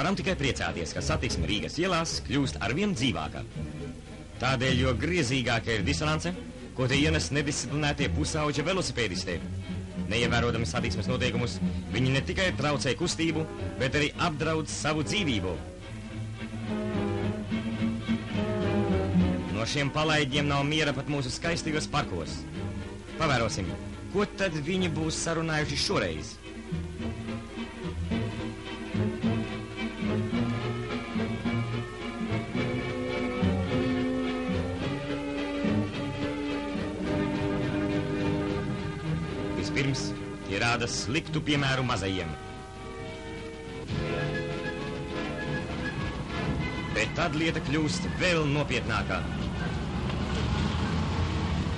Varam tikai priecāties, ka satiksme Rīgas ielās kļūst arvien dzīvāka. Tādēļ, jo griezīgāka ir disonance, ko te ienes nedisciplinētie pusauģa velosipēdisti. Neievērojami satiksmes noteikumus, viņi ne tikai traucē kustību, bet arī apdraud savu dzīvību. No šiem palaidņiem nav miera pat mūsu skaistīgos parkos. Pavērosim, ko tad viņi būs sarunājuši šoreiz? Vispirms tie rāda sliktu piemēru mazajiem. Bet tad lieta kļūst vēl nopietnākā.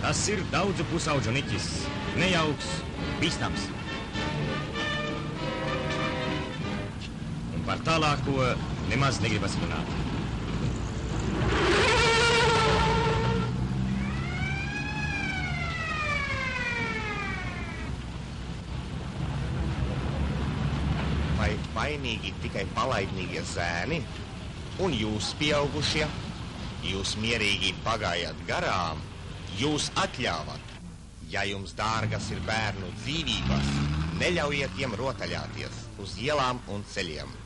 Tas ir daudzu pusauģu niķis, nejauks, bīstams. Un par tālāko nemaz negribas runāt. Vai vainīgi tikai palaidnīgie zēni? Un jūs, pieaugušie, jūs mierīgi pagājāt garām, jūs atļāvat. Ja jums dārgas ir bērnu dzīvības, neļaujiet tiem rotaļāties uz ielām un ceļiem.